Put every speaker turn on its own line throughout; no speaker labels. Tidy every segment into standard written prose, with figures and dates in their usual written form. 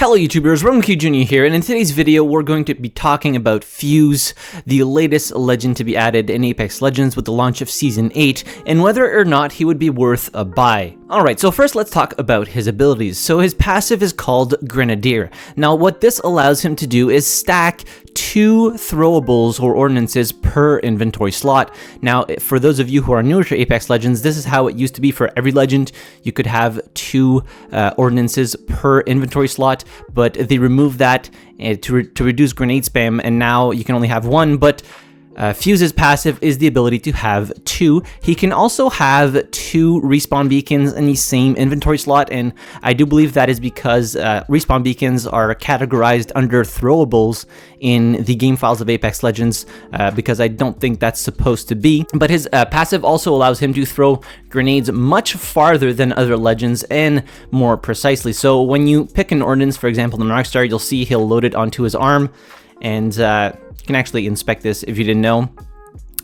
Hello YouTubers, RogueMonkeyJr here, and in today's video we're going to be talking about Fuse, the latest legend to be added in Apex Legends with the launch of Season 8, and whether or not he would be worth a buy. Alright, so first let's talk about his abilities. So his passive is called Grenadier. Now what this allows him to do is stack 2 throwables or ordinances per inventory slot. Now for those of you who are newer to Apex Legends, this is how it used to be for every legend. You could have 2 ordinances per inventory slot, but they removed that to reduce grenade spam, and now you can only have 1, but Fuse's passive is the ability to have 2. He can also have 2 respawn beacons in the same inventory slot, and I do believe that is because respawn beacons are categorized under throwables in the game files of Apex Legends, because I don't think that's supposed to be. But his passive also allows him to throw grenades much farther than other legends and more precisely. So when you pick an ordnance, for example, the Rockstar, you'll see he'll load it onto his arm, and you can actually inspect this if you didn't know.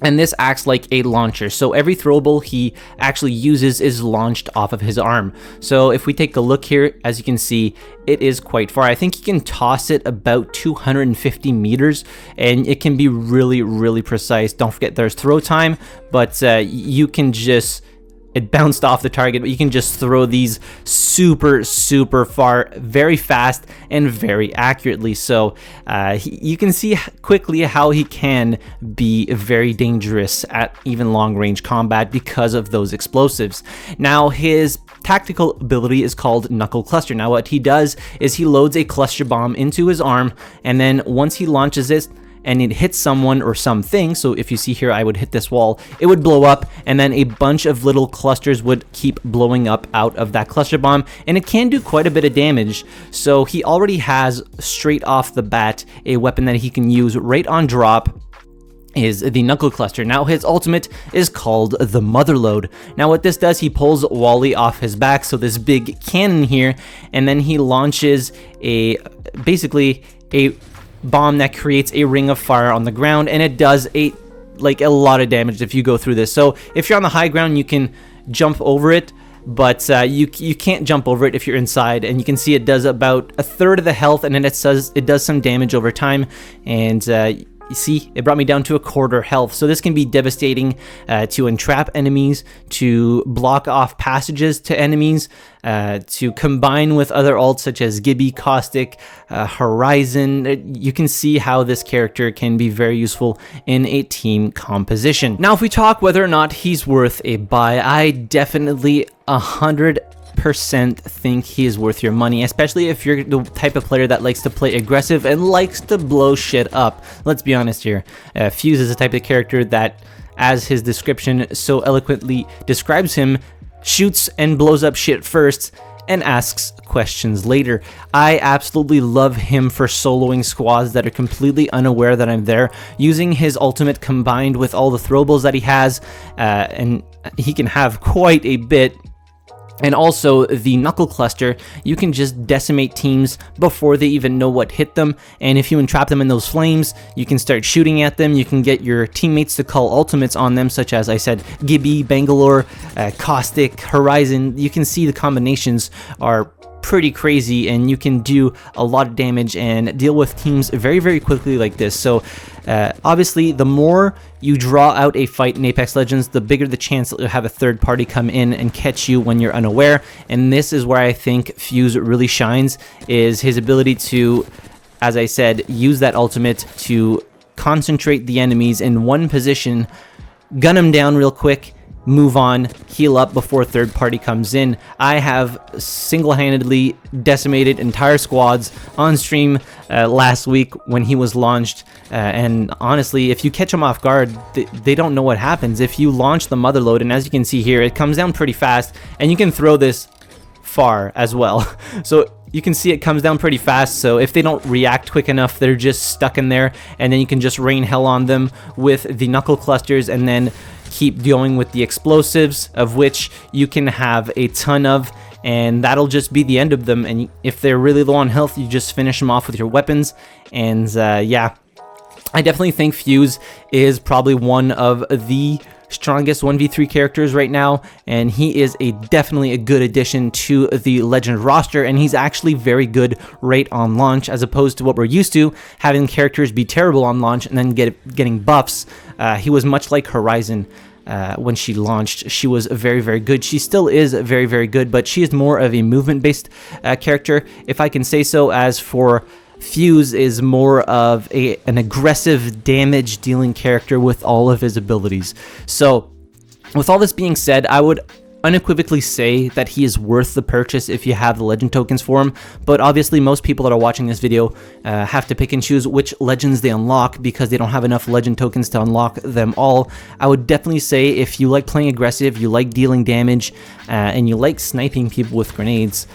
And this acts like a launcher, so every throwable he actually uses is launched off of his arm. So if we take a look here, as you can see, it is quite far. I think you can toss it about 250 meters, and it can be really precise. Don't forget there's throw time, but you can just... It bounced off the target, but you can just throw these super far, very fast, and very accurately. So you can see quickly how he can be very dangerous at even long-range combat because of those explosives. Now, his tactical ability is called Knuckle Cluster. Now, what he does is he loads a cluster bomb into his arm, and then once he launches it, and it hits someone or something, so if you see here I would hit this wall, it would blow up, and then a bunch of little clusters would keep blowing up out of that cluster bomb, and it can do quite a bit of damage. So he already has, straight off the bat, a weapon that he can use right on drop, is the Knuckle Cluster. Now his ultimate is called the Motherload. Now what this does, he pulls Wally off his back, so this big cannon here, and then he launches basically a bomb that creates a ring of fire on the ground, and it does a lot of damage if you go through this. So if you're on the high ground, you can jump over it, but you can't jump over it if you're inside, and you can see it does about a third of the health, and then it does some damage over time, and you see, it brought me down to a quarter health. So this can be devastating to entrap enemies, to block off passages to enemies, to combine with other ults such as Gibby, Caustic, Horizon. You can see how this character can be very useful in a team composition. Now, if we talk whether or not he's worth a buy, I definitely 100% think he is worth your money, especially if you're the type of player that likes to play aggressive and likes to blow shit up. Let's be honest here. Fuse is the type of character that, as his description so eloquently describes him, shoots and blows up shit first and asks questions later. I absolutely love him for soloing squads that are completely unaware that I'm there, using his ultimate combined with all the throwables that he has, and he can have quite a bit. And also the Knuckle Cluster, you can just decimate teams before they even know what hit them, and if you entrap them in those flames, you can start shooting at them. You can get your teammates to call ultimates on them, such as I said, Gibby, Bangalore, Caustic, Horizon. You can see the combinations are pretty crazy, and you can do a lot of damage and deal with teams very quickly like this. So obviously the more you draw out a fight in Apex Legends, the bigger the chance that you'll have a third party come in and catch you when you're unaware, and this is where I think Fuse really shines, is his ability to, as I said, use that ultimate to concentrate the enemies in one position, gun them down real quick, move on, heal up before third party comes in. I have single-handedly decimated entire squads on stream last week when he was launched, and honestly, if you catch them off guard, they don't know what happens. If you launch the Motherload, and as you can see here, it comes down pretty fast, and you can throw this far as well. So you can see it comes down pretty fast, so if they don't react quick enough, they're just stuck in there, and then you can just rain hell on them with the Knuckle Clusters, and then keep going with the explosives, of which you can have a ton of, and that'll just be the end of them. And if they're really low on health, you just finish them off with your weapons. And yeah, I definitely think Fuse is probably one of the strongest 1v3 characters right now, and he is definitely a good addition to the Legend roster, and he's actually very good right on launch, as opposed to what we're used to, having characters be terrible on launch and then getting buffs. He was much like Horizon. When she launched, she was very, very good. She still is very, very good, but she is more of a movement-based character, if I can say so. As for Fuse, is more of an aggressive damage-dealing character with all of his abilities. So, with all this being said, I would unequivocally say that he is worth the purchase if you have the legend tokens for him, but obviously most people that are watching this video have to pick and choose which legends they unlock because they don't have enough legend tokens to unlock them all. I would definitely say if you like playing aggressive, you like dealing damage, and you like sniping people with grenades,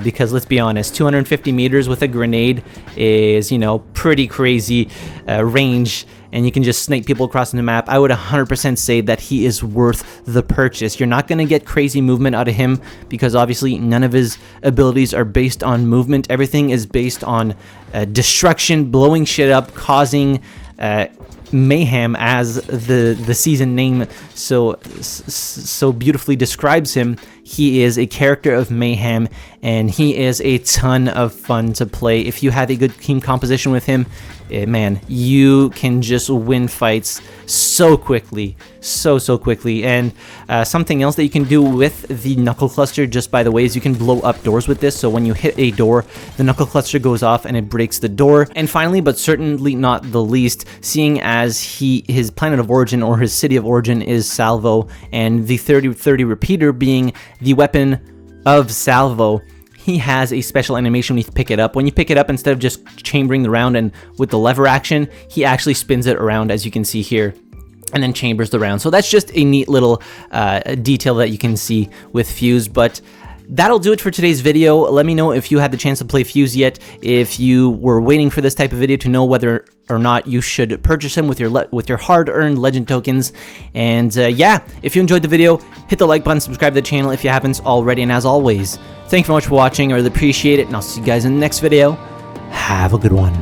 because let's be honest, 250 meters with a grenade is, you know, pretty crazy range, and you can just snipe people across the map. I would 100% say that he is worth the purchase. You're not going to get crazy movement out of him because obviously none of his abilities are based on movement. Everything is based on destruction, blowing shit up, causing mayhem, as the season name so beautifully describes him. He is a character of mayhem, and he is a ton of fun to play. If you have a good team composition with him, man, you can just win fights so quickly, so quickly. And something else that you can do with the knuckle cluster, just by the way, is you can blow up doors with this. So when you hit a door, the knuckle cluster goes off and it breaks the door. And finally, but certainly not the least, seeing as his planet of origin or his city of origin is Salvo, and the 30-30 repeater being the weapon of Salvo, he has a special animation when you pick it up. When you pick it up, instead of just chambering the round and with the lever action, he actually spins it around, as you can see here, and then chambers the round. So that's just a neat little detail that you can see with Fuse. But that'll do it for today's video. Let me know if you had the chance to play Fuse yet, if you were waiting for this type of video to know whether or not you should purchase him with your hard-earned legend tokens. And yeah, if you enjoyed the video, hit the like button, subscribe to the channel if you haven't already, and as always, thank you very much for watching. I really appreciate it, and I'll see you guys in the next video. Have a good one.